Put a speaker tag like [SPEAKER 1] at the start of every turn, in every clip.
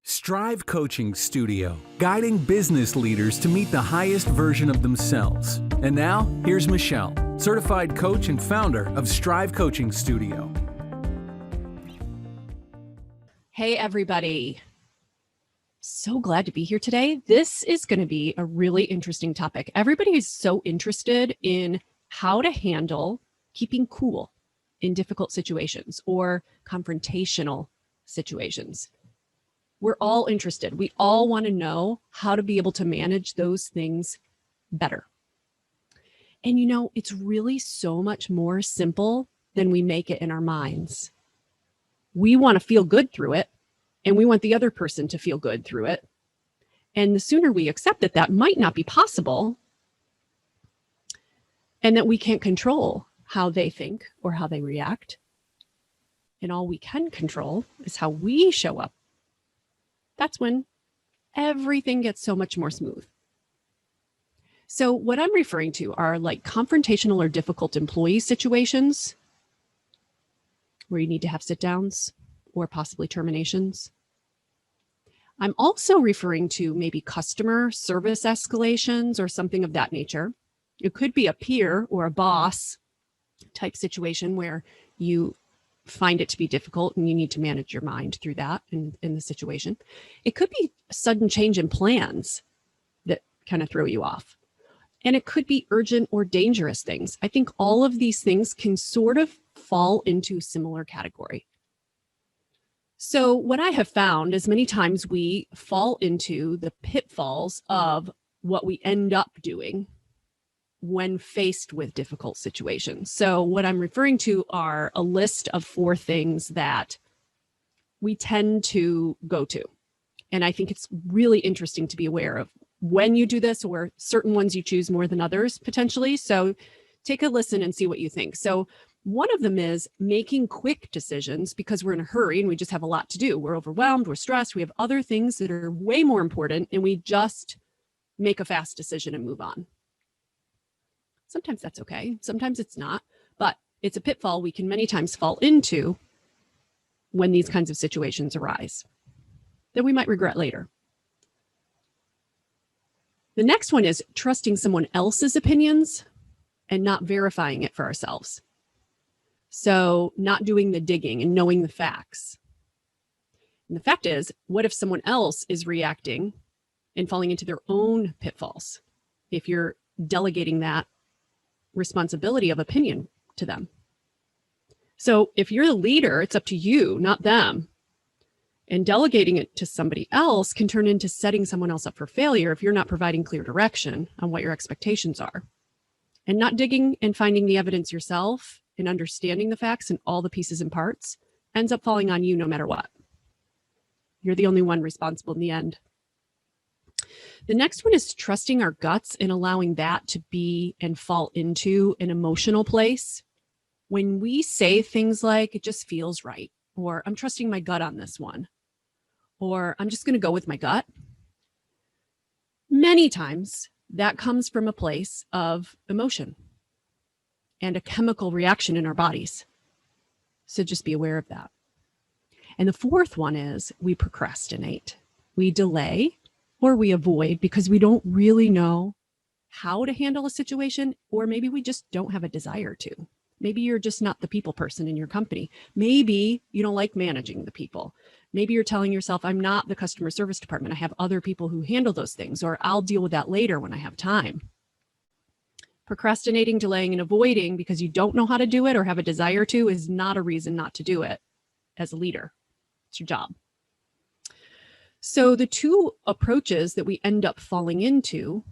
[SPEAKER 1] Strive Coaching Studio, guiding business leaders to meet the highest version of themselves. And now, here's Michelle, certified coach and founder of Strive Coaching Studio.
[SPEAKER 2] Hey, everybody. So glad to be here today. This is going to be a really interesting topic. Everybody is so interested in how to handle keeping cool in difficult situations or confrontational situations. We're all interested. We all want to know how to be able to manage those things better. And you know, it's really so much more simple than we make it in our minds. We want to feel good through it, and we want the other person to feel good through it. And the sooner we accept that that might not be possible, and that we can't control how they think or how they react, and all we can control is how we show up, that's when everything gets so much more smooth. So what I'm referring to are like confrontational or difficult employee situations where you need to have sit downs or possibly terminations. I'm also referring to maybe customer service escalations or something of that nature. It could be a peer or a boss type situation where you find it to be difficult and you need to manage your mind through that in the situation. It could be a sudden change in plans that kind of throw you off. And it could be urgent or dangerous things. I think all of these things can sort of fall into a similar category. So what I have found is many times we fall into the pitfalls of what we end up doing when faced with difficult situations. So what I'm referring to are a list of 4 things that we tend to go to. And I think it's really interesting to be aware of when you do this, or certain ones you choose more than others potentially. So take a listen and see what you think. So one of them is making quick decisions because we're in a hurry and we just have a lot to do. We're overwhelmed, we're stressed, we have other things that are way more important, and we just make a fast decision and move on. Sometimes that's okay. Sometimes it's not, but it's a pitfall we can many times fall into when these kinds of situations arise that we might regret later. The next one is trusting someone else's opinions and not verifying it for ourselves. So not doing the digging and knowing the facts. And the fact is, what if someone else is reacting and falling into their own pitfalls if you're delegating that responsibility of opinion to them? So if you're the leader, it's up to you, not them. And delegating it to somebody else can turn into setting someone else up for failure if you're not providing clear direction on what your expectations are. And not digging and finding the evidence yourself and understanding the facts and all the pieces and parts ends up falling on you no matter what. You're the only one responsible in the end. The next one is trusting our guts and allowing that to be and fall into an emotional place. When we say things like, it just feels right, or I'm trusting my gut on this one, or I'm just going to go with my gut. Many times that comes from a place of emotion and a chemical reaction in our bodies. So just be aware of that. And the fourth one is we procrastinate. We delay or we avoid because we don't really know how to handle a situation, or maybe we just don't have a desire to. Maybe you're just not the people person in your company. Maybe you don't like managing the people. Maybe you're telling yourself, I'm not the customer service department. I have other people who handle those things, or I'll deal with that later when I have time. Procrastinating, delaying, and avoiding because you don't know how to do it or have a desire to is not a reason not to do it as a leader. It's your job. So the 2 approaches that we end up falling into,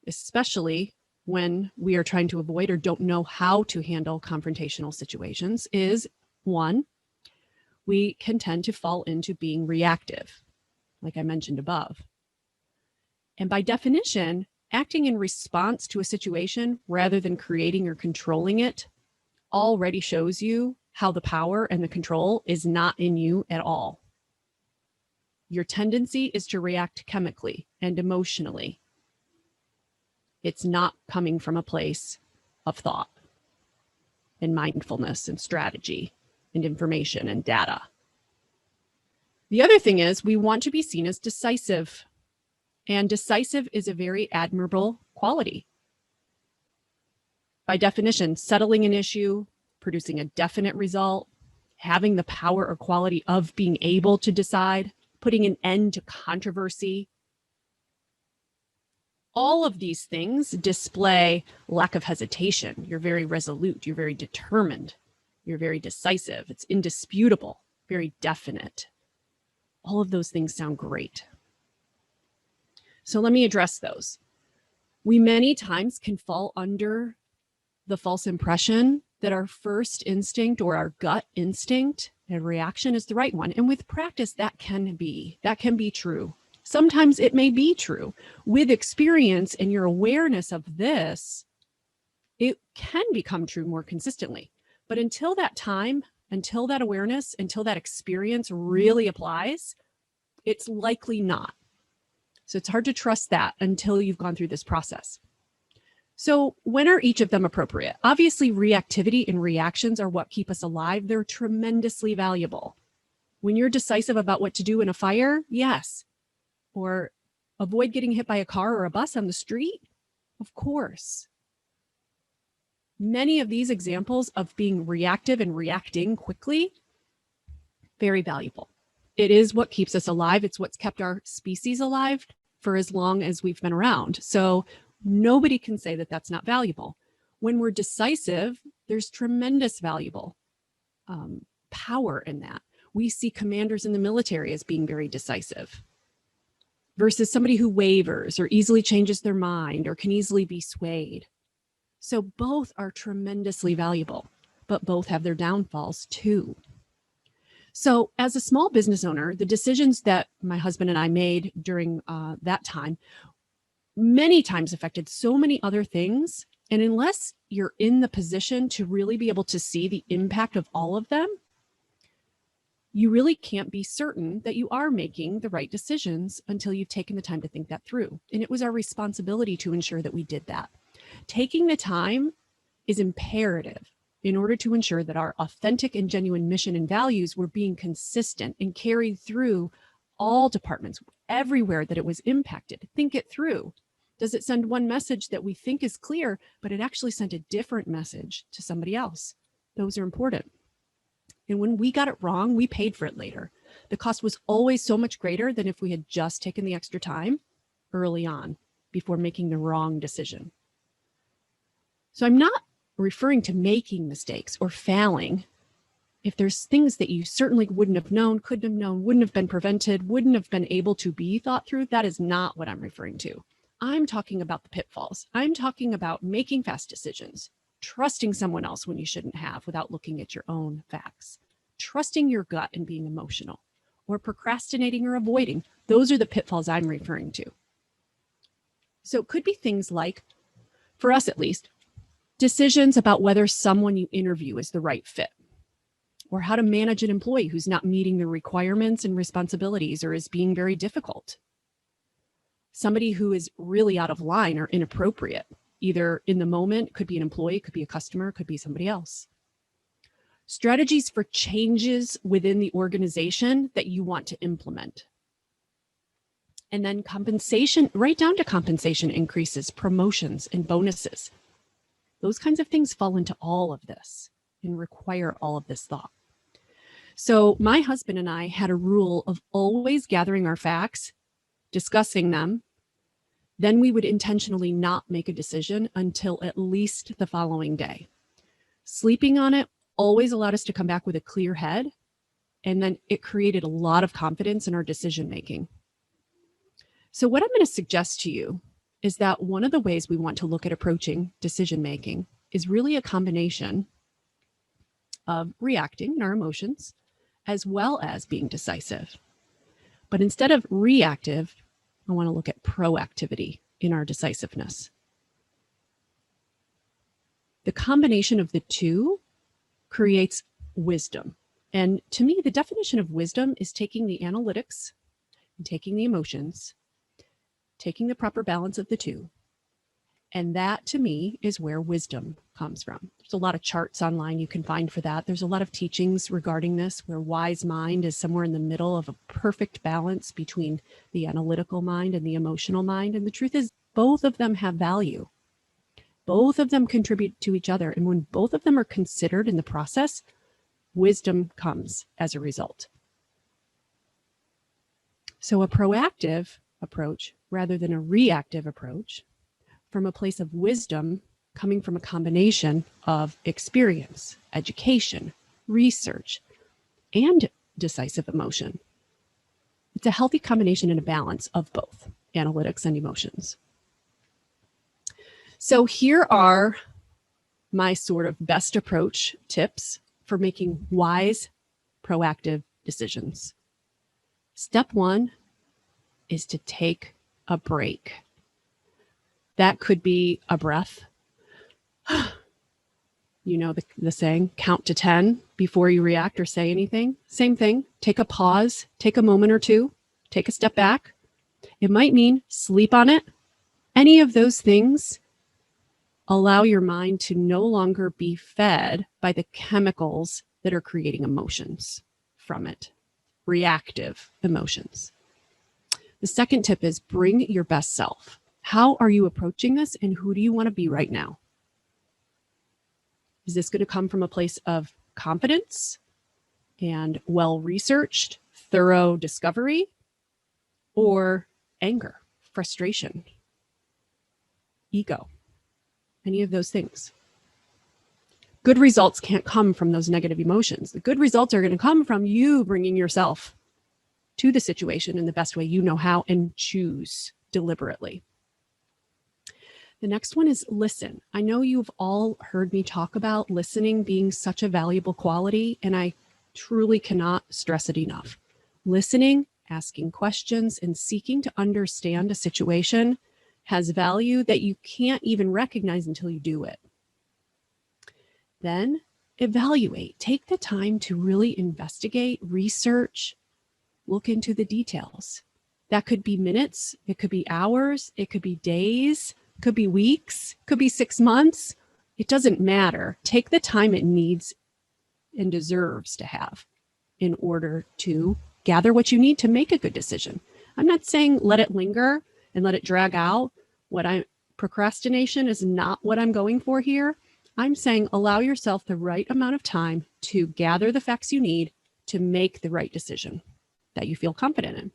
[SPEAKER 2] especially when we are trying to avoid or don't know how to handle confrontational situations, is 1, we can tend to fall into being reactive, like I mentioned above. And by definition, acting in response to a situation rather than creating or controlling it already shows you how the power and the control is not in you at all. Your tendency is to react chemically and emotionally. It's not coming from a place of thought and mindfulness and strategy and information and data. The other thing is we want to be seen as decisive. And decisive is a very admirable quality. By definition, settling an issue, producing a definite result, having the power or quality of being able to decide, putting an end to controversy. All of these things display lack of hesitation. You're very resolute. You're very determined. You're very decisive. It's indisputable, very definite. All of those things sound great. So let me address those. We many times can fall under the false impression that our first instinct or our gut instinct and reaction is the right one. And with practice, that can be true. Sometimes it may be true. With experience and your awareness of this, it can become true more consistently. But until that time, until that awareness, until that experience really applies, it's likely not. So it's hard to trust that until you've gone through this process. So when are each of them appropriate? Obviously, reactivity and reactions are what keep us alive. They're tremendously valuable. When you're decisive about what to do in a fire, yes. Or avoid getting hit by a car or a bus on the street, of course. Many of these examples of being reactive and reacting quickly, very valuable. It is what keeps us alive. It's what's kept our species alive for as long as we've been around. So nobody can say that that's not valuable. When we're decisive, there's tremendous valuable power in that. We see commanders in the military as being very decisive versus somebody who wavers or easily changes their mind or can easily be swayed. So both are tremendously valuable, but both have their downfalls too. So as a small business owner, the decisions that my husband and I made during that time many times affected so many other things. And unless you're in the position to really be able to see the impact of all of them, you really can't be certain that you are making the right decisions until you've taken the time to think that through. And it was our responsibility to ensure that we did that. Taking the time is imperative in order to ensure that our authentic and genuine mission and values were being consistent and carried through all departments, everywhere that it was impacted. Think it through. Does it send one message that we think is clear, but it actually sent a different message to somebody else? Those are important. And when we got it wrong, we paid for it later. The cost was always so much greater than if we had just taken the extra time early on before making the wrong decision. So I'm not referring to making mistakes or failing. If there's things that you certainly wouldn't have known, couldn't have known, wouldn't have been prevented, wouldn't have been able to be thought through, that is not what I'm referring to. I'm talking about the pitfalls. I'm talking about making fast decisions, trusting someone else when you shouldn't have without looking at your own facts, trusting your gut and being emotional, or procrastinating or avoiding. Those are the pitfalls I'm referring to. So it could be things like, for us at least, decisions about whether someone you interview is the right fit, or how to manage an employee who's not meeting the requirements and responsibilities or is being very difficult. Somebody who is really out of line or inappropriate, either in the moment, could be an employee, could be a customer, could be somebody else. Strategies for changes within the organization that you want to implement. And then compensation, right down to compensation increases, promotions, and bonuses. Those kinds of things fall into all of this and require all of this thought. So my husband and I had a rule of always gathering our facts, discussing them. Then we would intentionally not make a decision until at least the following day. Sleeping on it always allowed us to come back with a clear head, and then it created a lot of confidence in our decision making. So what I'm going to suggest to you is that one of the ways we want to look at approaching decision making is really a combination of reacting in our emotions as well as being decisive. But instead of reactive, I want to look at proactivity in our decisiveness. The combination of the two creates wisdom. And to me, the definition of wisdom is taking the analytics and taking the emotions, taking the proper balance of the two. And that to me is where wisdom comes from. There's a lot of charts online you can find for that. There's a lot of teachings regarding this where wise mind is somewhere in the middle of a perfect balance between the analytical mind and the emotional mind. And the truth is, both of them have value. Both of them contribute to each other. And when both of them are considered in the process, wisdom comes as a result. So a proactive approach rather than a reactive approach from a place of wisdom coming from a combination of experience, education, research, and decisive emotion. It's a healthy combination and a balance of both analytics and emotions. So here are my sort of best approach tips for making wise, proactive decisions. Step one is to take a break. That could be a breath. You know the saying, count to 10 before you react or say anything. Same thing. Take a pause, take a moment or two, take a step back. It might mean sleep on it. Any of those things allow your mind to no longer be fed by the chemicals that are creating emotions from it, reactive emotions. The second tip is bring your best self. How are you approaching this and who do you want to be right now? Is this going to come from a place of confidence and well-researched, thorough discovery, or anger, frustration, ego? Any of those things. Good results can't come from those negative emotions. The good results are going to come from you bringing yourself to the situation in the best way you know how and choose deliberately. The next one is listen. I know you've all heard me talk about listening being such a valuable quality, and I truly cannot stress it enough. Listening, asking questions, and seeking to understand a situation has value that you can't even recognize until you do it. Then evaluate. Take the time to really investigate, research, look into the details. That could be minutes, it could be hours, it could be days, could be weeks, could be 6 months. It doesn't matter. Take the time it needs and deserves to have in order to gather what you need to make a good decision. I'm not saying let it linger and let it drag out. Procrastination is not what I'm going for here. I'm saying allow yourself the right amount of time to gather the facts you need to make the right decision that you feel confident in.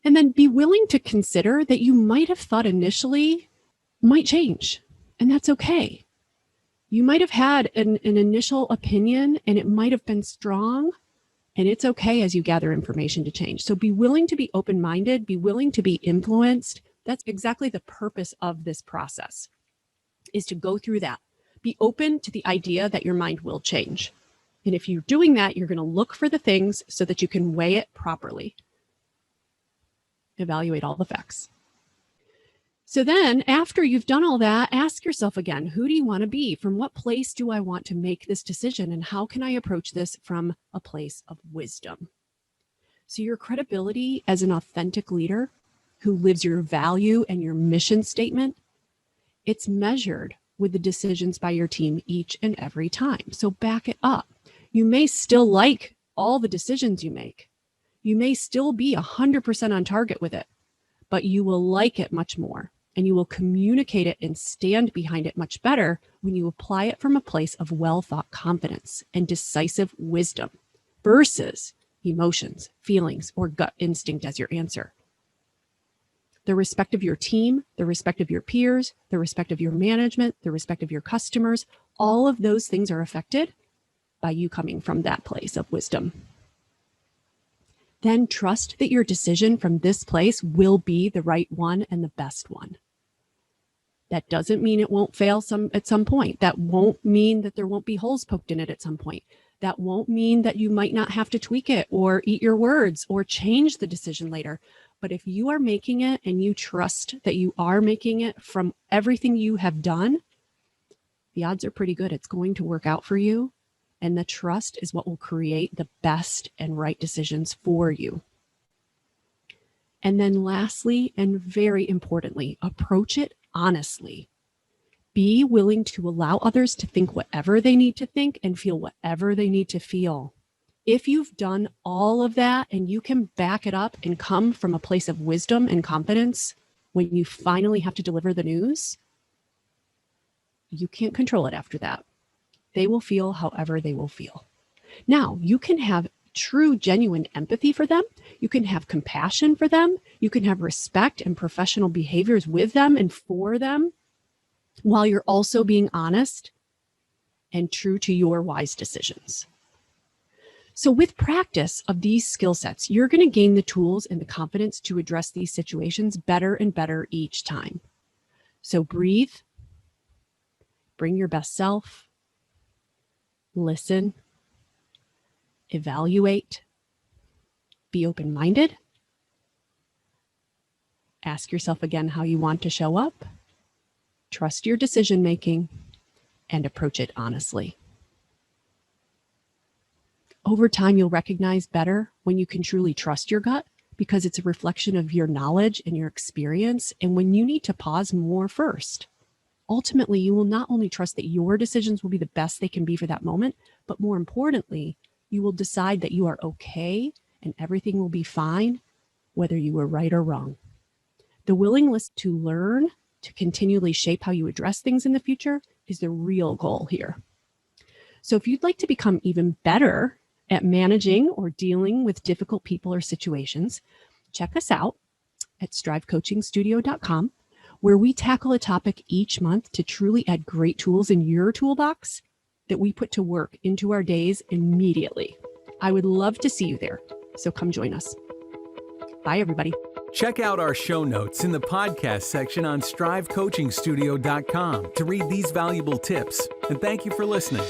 [SPEAKER 2] And then be willing to consider that you might have thought initially might change, and that's okay. You might have had an initial opinion and it might have been strong, and it's okay as you gather information to change. So be willing to be open-minded, be willing to be influenced. That's exactly the purpose of this process, is to go through that. Be open to the idea that your mind will change. And if you're doing that, you're going to look for the things so that you can weigh it properly. Evaluate all the facts. So then after you've done all that, ask yourself again, who do you want to be? From what place do I want to make this decision? And how can I approach this from a place of wisdom? So your credibility as an authentic leader who lives your value and your mission statement, it's measured with the decisions by your team each and every time. So back it up. You may still like all the decisions you make. You may still be 100% on target with it, but you will like it much more and you will communicate it and stand behind it much better when you apply it from a place of well-thought confidence and decisive wisdom versus emotions, feelings, or gut instinct as your answer. The respect of your team, the respect of your peers, the respect of your management, the respect of your customers, all of those things are affected by you coming from that place of wisdom. Then trust that your decision from this place will be the right one and the best one. That doesn't mean it won't fail at some point. That won't mean that there won't be holes poked in it at some point. That won't mean that you might not have to tweak it or eat your words or change the decision later. But if you are making it and you trust that you are making it from everything you have done, the odds are pretty good it's going to work out for you. And the trust is what will create the best and right decisions for you. And then lastly, and very importantly, approach it honestly. Be willing to allow others to think whatever they need to think and feel whatever they need to feel. If you've done all of that and you can back it up and come from a place of wisdom and confidence when you finally have to deliver the news, you can't control it after that. They will feel however they will feel. Now, you can have true, genuine empathy for them. You can have compassion for them. You can have respect and professional behaviors with them and for them, while you're also being honest and true to your wise decisions. So with practice of these skill sets, you're going to gain the tools and the confidence to address these situations better and better each time. So breathe, bring your best self, listen, evaluate, be open-minded, ask yourself again how you want to show up, trust your decision-making, and approach it honestly. Over time, you'll recognize better when you can truly trust your gut because it's a reflection of your knowledge and your experience, and when you need to pause more first. Ultimately, you will not only trust that your decisions will be the best they can be for that moment, but more importantly, you will decide that you are okay and everything will be fine, whether you were right or wrong. The willingness to learn, to continually shape how you address things in the future is the real goal here. So if you'd like to become even better at managing or dealing with difficult people or situations, check us out at strivecoachingstudio.com, where we tackle a topic each month to truly add great tools in your toolbox that we put to work into our days immediately. I would love to see you there, so come join us. Bye, everybody.
[SPEAKER 1] Check out our show notes in the podcast section on strivecoachingstudio.com to read these valuable tips. And thank you for listening.